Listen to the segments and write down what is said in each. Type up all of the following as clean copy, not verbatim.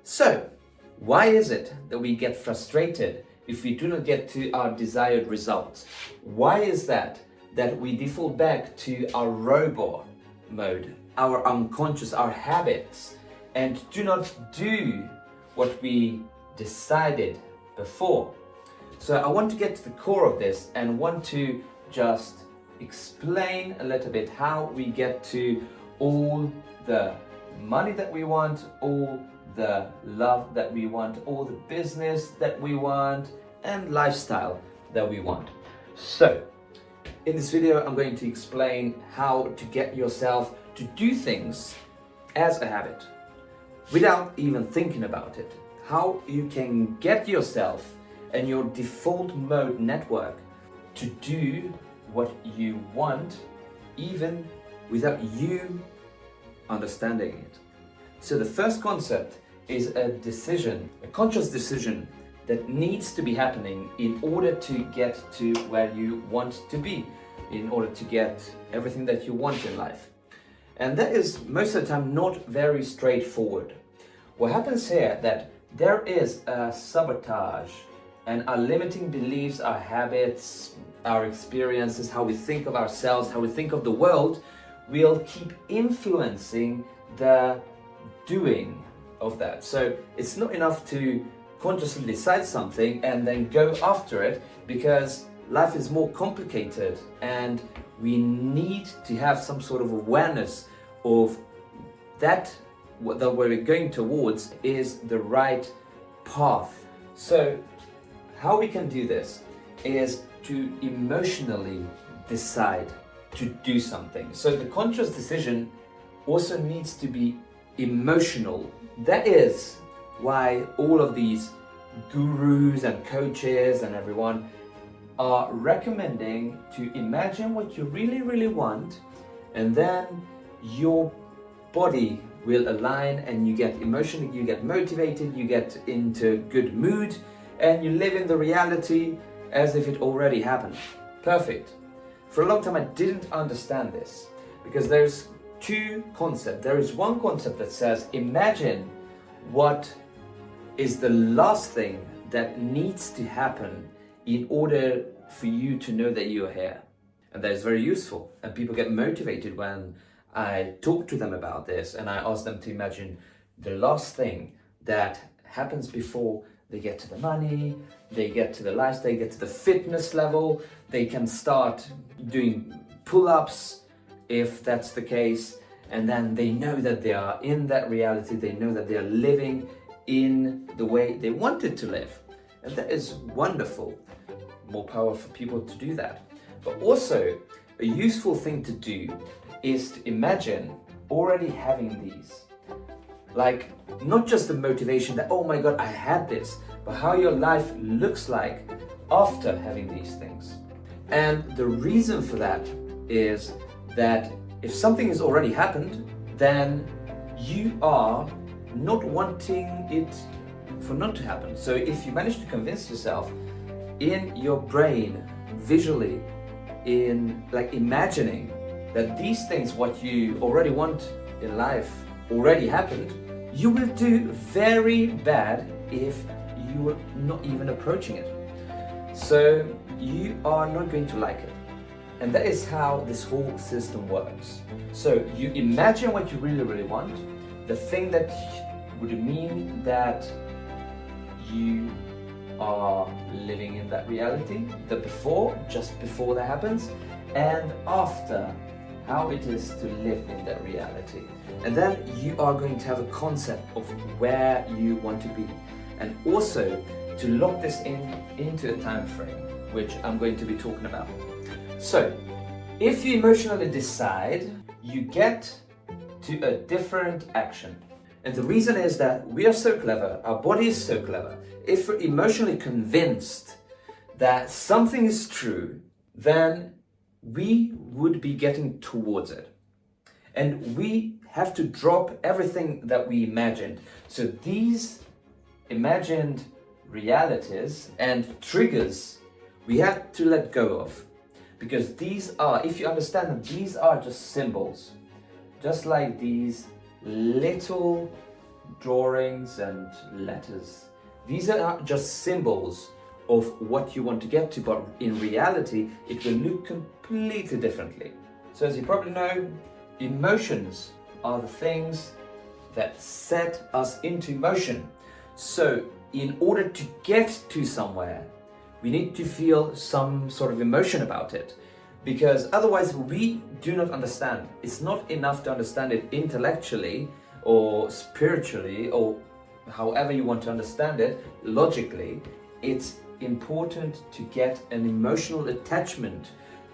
So, why is it that we get frustrated if we do not get to our desired results? Why is that we default back to our robot mode, our unconscious, our habits, and do not do what we decided before? So I want to get to the core of this and want to just explain a little bit how we get to all the money that we want, all the love that we want, all the business that we want, and lifestyle that we want. So, in this video, I'm going to explain how to get yourself to do things as a habit without even thinking about it. How you can get yourself and your default mode network to do what you want even without you understanding it. So the first concept is a decision, a conscious decision that needs to be happening in order to get to where you want to be, in order to get everything that you want in life. And that is most of the time not very straightforward. What happens here that there is a sabotage, and our limiting beliefs, our habits, our experiences, how we think of ourselves, how we think of the world, will keep influencing the doing of that. So it's not enough to consciously decide something and then go after it, because life is more complicated and we need to have some sort of awareness of that what we're going towards is the right path. So how we can do this is to emotionally decide to do something. So the conscious decision also needs to be emotional. That is why all of these gurus and coaches and everyone are recommending to imagine what you really, really want, and then your body will align and you get emotionally, you get motivated, you get into good mood, and you live in the reality as if it already happened. Perfect. For a long time I didn't understand this, because there's two concepts. There is one concept that says imagine what is the last thing that needs to happen in order for you to know that you are here. And that is very useful, and people get motivated when I talk to them about this and I ask them to imagine the last thing that happens before they get to the money, they get to the lifestyle, they get to the fitness level, they can start doing pull-ups if that's the case, and then they know that they are in that reality, they know that they are living in the way they wanted to live. And that is wonderful. More power for people to do that. But also, a useful thing to do is to imagine already having these. Like, not just the motivation that, oh my God, I had this, but how your life looks like after having these things. And the reason for that is that if something has already happened, then you are not wanting it for not to happen. So if you manage to convince yourself in your brain, visually, in like imagining that these things, what you already want in life, already happened, you will do very bad if you are not even approaching it. So you are not going to like it. And that is how this whole system works. So you imagine what you really, really want, the thing that would mean that you are living in that reality, the before, just before that happens, and after, how it is to live in that reality. And then you are going to have a concept of where you want to be, and also to lock this into a time frame, which I'm going to be talking about. So if you emotionally decide, you get to a different action. And the reason is that we are so clever, our body is so clever. If we're emotionally convinced that something is true, then we would be getting towards it. And we have to drop everything that we imagined. So these imagined realities and triggers, we have to let go of. Because these are, if you understand them, these are just symbols. Just like these little drawings and letters. These are just symbols of what you want to get to, but in reality, it will look completely differently. So as you probably know, emotions are the things that set us into motion. So in order to get to somewhere, we need to feel some sort of emotion about it, because otherwise we do not understand. It's not enough to understand it intellectually or spiritually or however you want to understand it logically. It's important to get an emotional attachment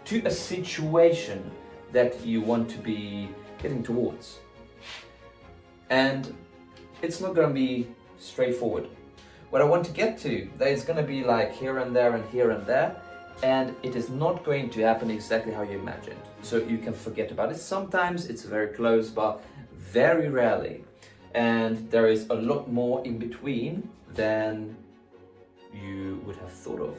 to a situation that you want to be getting towards. And it's not going to be straightforward. What I want to get to, there's going to be like here and there and here and there, and it is not going to happen exactly how you imagined. So you can forget about it. Sometimes it's very close, but very rarely. And there is a lot more in between than you would have thought of.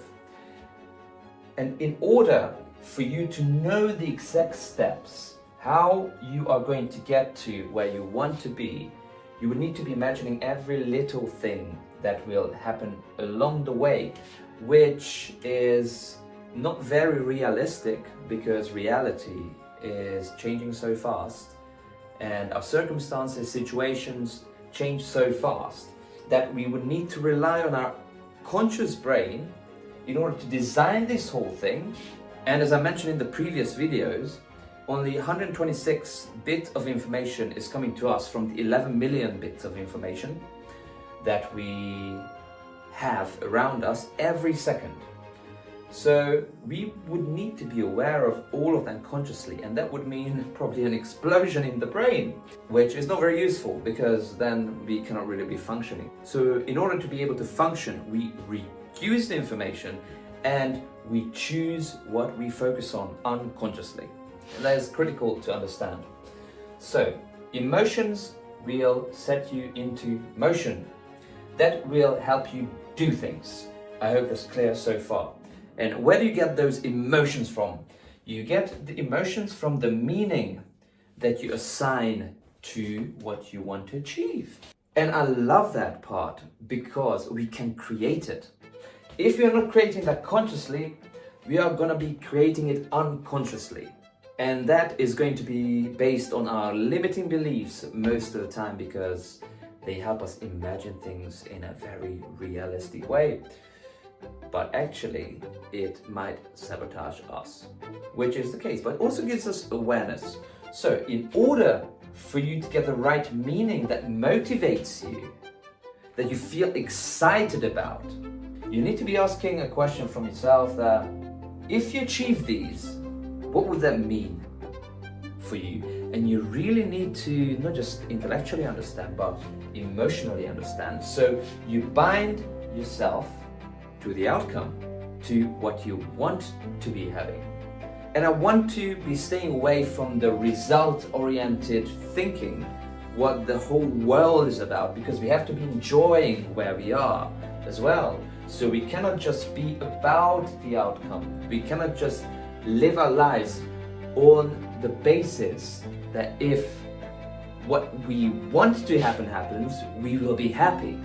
And in order for you to know the exact steps, how you are going to get to where you want to be, you would need to be imagining every little thing that will happen along the way, which is not very realistic because reality is changing so fast and our circumstances, situations change so fast that we would need to rely on our conscious brain in order to design this whole thing. And as I mentioned in the previous videos, only 126 bits of information is coming to us from the 11 million bits of information that we have around us every second. So we would need to be aware of all of them consciously, and that would mean probably an explosion in the brain, which is not very useful because then we cannot really be functioning. So in order to be able to function, we reduce the information and we choose what we focus on unconsciously. And that is critical to understand. So emotions will set you into motion. That will help you do things. I hope that's clear so far. And where do you get those emotions from? You get the emotions from the meaning that you assign to what you want to achieve. And I love that part because we can create it. If you're not creating that consciously, we are going to be creating it unconsciously. And that is going to be based on our limiting beliefs most of the time because they help us imagine things in a very realistic way. But actually, it might sabotage us, which is the case, but it also gives us awareness. So in order for you to get the right meaning that motivates you, that you feel excited about, you need to be asking a question from yourself that if you achieve these, what would that mean for you? And you really need to not just intellectually understand, but emotionally understand. So you bind yourself to the outcome, to what you want to be having. And I want to be staying away from the result-oriented thinking, what the whole world is about, because we have to be enjoying where we are as well. So we cannot just be about the outcome. We cannot just live our lives on the basis that if what we want to happen happens, we will be happy.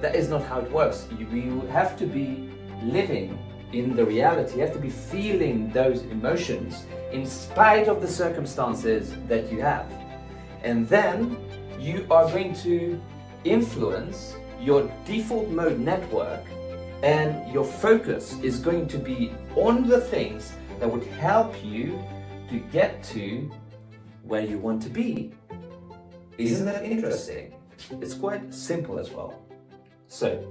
That is not how it works. You have to be living in the reality. You have to be feeling those emotions in spite of the circumstances that you have. And then you are going to influence your default mode network, and your focus is going to be on the things that would help you to get to where you want to be. Isn't that interesting? It's quite simple as well. So,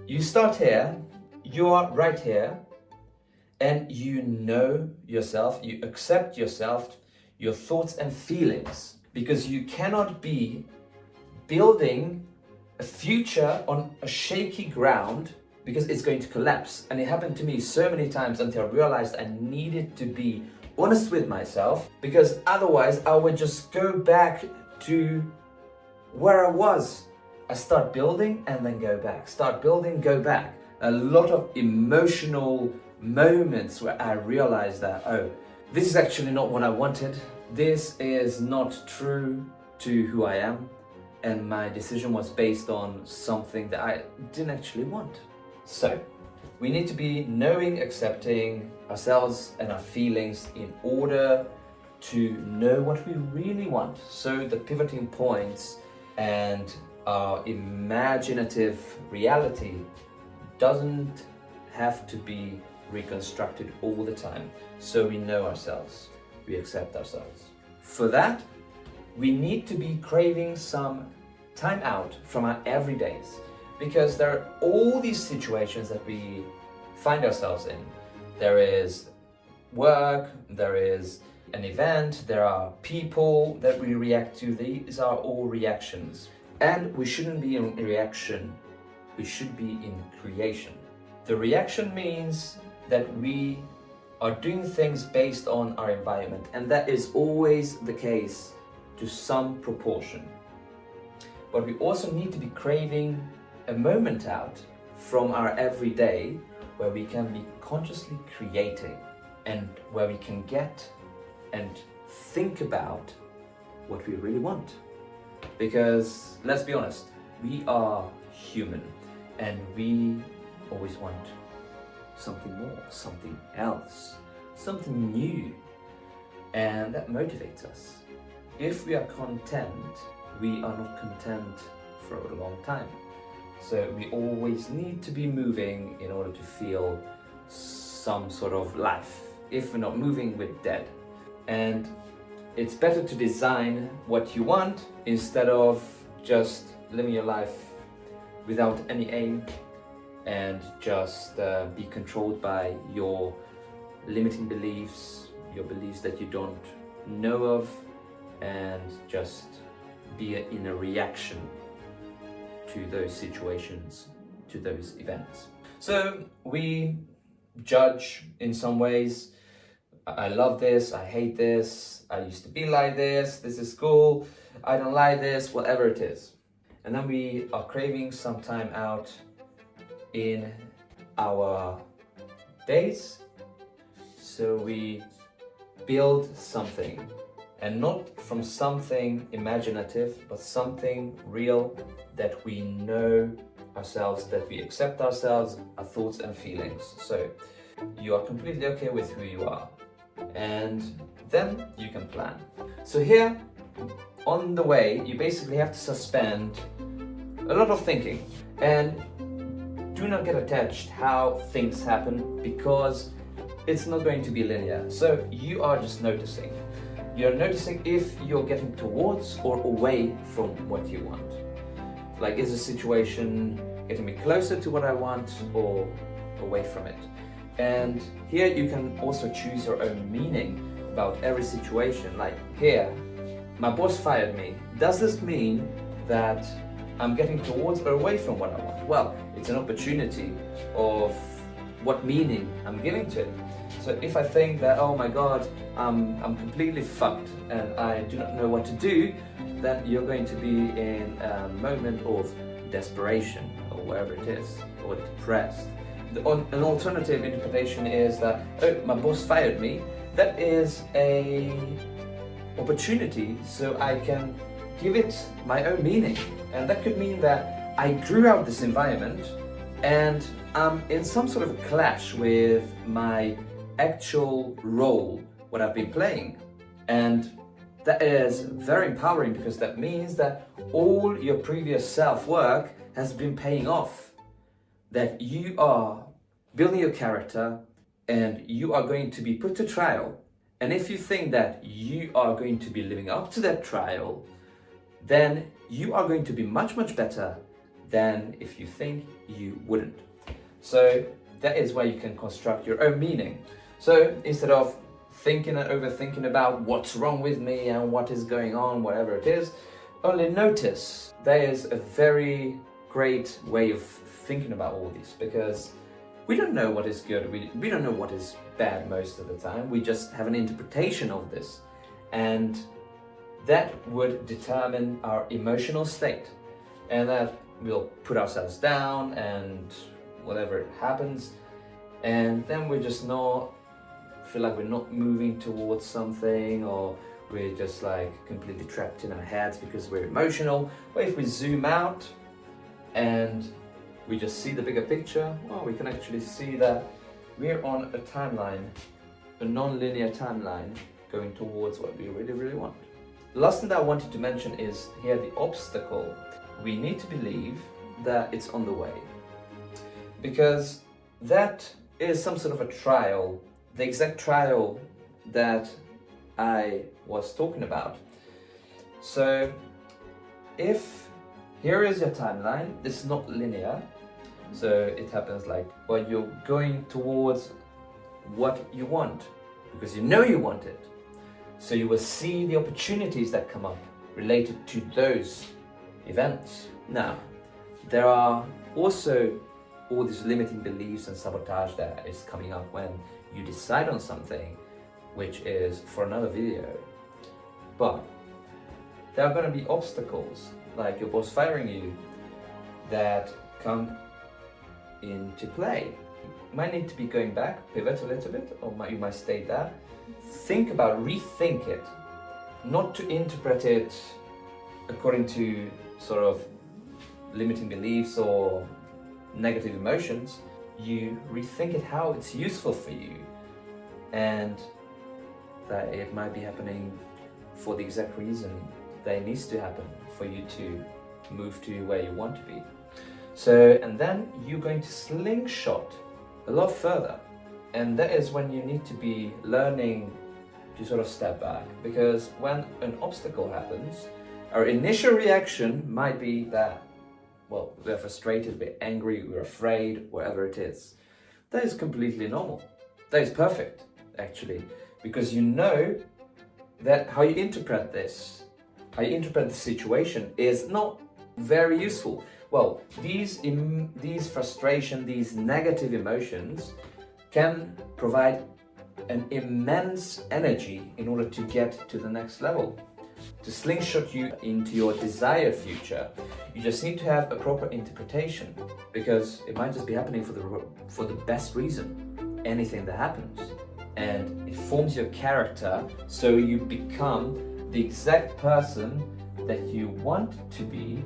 you start here, you are right here, and you know yourself, you accept yourself, your thoughts and feelings, because you cannot be building a future on a shaky ground because it's going to collapse. And it happened to me so many times until I realized I needed to be honest with myself, because otherwise I would just go back to where I was. I start building and then go back, start building, go back. A lot of emotional moments where I realized that, oh, this is actually not what I wanted. This is not true to who I am. and my decision was based on something that I didn't actually want. So, we need to be knowing, accepting ourselves and our feelings in order to know what we really want. So the pivoting points and our imaginative reality doesn't have to be reconstructed all the time. So we know ourselves, we accept ourselves. For that, we need to be craving some time out from our everydays, because there are all these situations that we find ourselves in. There is work, there is an event, there are people that we react to. These are all reactions. And we shouldn't be in reaction, we should be in creation. The reaction means that we are doing things based on our environment, and that is always the case to some proportion. But we also need to be craving a moment out from our everyday where we can be consciously creating and where we can get and think about what we really want. Because let's be honest, we are human and we always want something more, something else, something new, and that motivates us. If we are content, we are not content for a long time. So we always need to be moving in order to feel some sort of life. If we're not moving, we're dead. And it's better to design what you want instead of just living your life without any aim and just be controlled by your limiting beliefs, your beliefs that you don't know of, and just be in a reaction to those situations, to those events. So we judge in some ways. I love this, I hate this, I used to be like this is cool, I don't like this, whatever it is. And then we are craving some time out in our days. So we build something, and not from something imaginative, but something real that we know ourselves, that we accept ourselves, our thoughts and feelings. So you are completely okay with who you are, and then you can plan. So here, on the way, you basically have to suspend a lot of thinking and do not get attached how things happen, because it's not going to be linear. So you are just noticing. You're noticing if you're getting towards or away from what you want. Like, is a situation getting me closer to what I want or away from it? And here you can also choose your own meaning about every situation. Like here, my boss fired me. Does this mean that I'm getting towards or away from what I want? Well, it's an opportunity of what meaning I'm giving to it. So if I think that, oh my God, I'm completely fucked and I do not know what to do, then you're going to be in a moment of desperation or wherever it is, or depressed. An alternative interpretation is that, oh, my boss fired me. That is a opportunity so I can give it my own meaning. And that could mean that I grew out this environment and I'm in some sort of a clash with my actual role, what I've been playing. And that is very empowering, because that means that all your previous self-work has been paying off. That you are building your character and you are going to be put to trial. And if you think that you are going to be living up to that trial, then you are going to be much, much better than if you think you wouldn't. So that is where you can construct your own meaning. So instead of thinking and overthinking about what's wrong with me and what is going on, whatever it is, only notice. There is a very great way of thinking about all this, because we don't know what is good, we don't know what is bad most of the time. We just have an interpretation of this, and that would determine our emotional state, and that we'll put ourselves down and whatever happens, and then we're just not feel like we're not moving towards something, or we're just like completely trapped in our heads because we're emotional. Or if we zoom out and we just see the bigger picture, well, we can actually see that we're on a timeline, a non-linear timeline, going towards what we really, really want. The last thing that I wanted to mention is here the obstacle. We need to believe that it's on the way, because that is some sort of a trial, the exact trial that I was talking about. So if here is your timeline, this is not linear, so it happens like, well, you're going towards what you want because you know you want it. So you will see the opportunities that come up related to those events. Now, there are also all these limiting beliefs and sabotage that is coming up when you decide on something, which is for another video. But there are going to be obstacles, like your boss firing you, that come into play. You might need to be going back, pivot a little bit, or you might stay there. Think about, rethink it, not to interpret it according to sort of limiting beliefs or negative emotions. You rethink it how it's useful for you, and that it might be happening for the exact reason that it needs to happen for you to move to where you want to be. So, and then you're going to slingshot a lot further. And that is when you need to be learning to sort of step back, because when an obstacle happens, our initial reaction might be that, well, we're frustrated, we're angry, we're afraid, whatever it is. That is completely normal. That is perfect, actually, because you know that how you interpret this, how you interpret the situation is not very useful. Well, these frustration, these negative emotions can provide an immense energy in order to get to the next level, to slingshot you into your desired future. You just need to have a proper interpretation, because it might just be happening for the best reason, anything that happens. And it forms your character, so you become the exact person that you want to be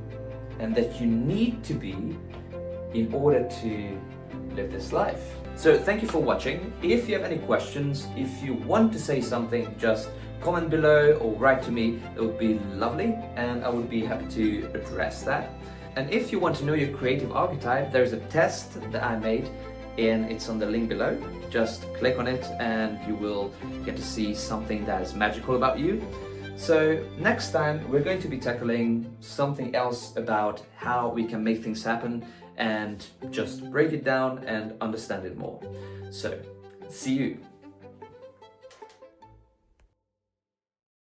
and that you need to be in order to live this life. So thank you for watching. If you have any questions, if you want to say something, just comment below or write to me. It would be lovely, and I would be happy to address that. And if you want to know your creative archetype, there's a test that I made, and it's on the link below. Just click on it and you will get to see something that is magical about you. So next time we're going to be tackling something else about how we can make things happen and just break it down and understand it more. So see you.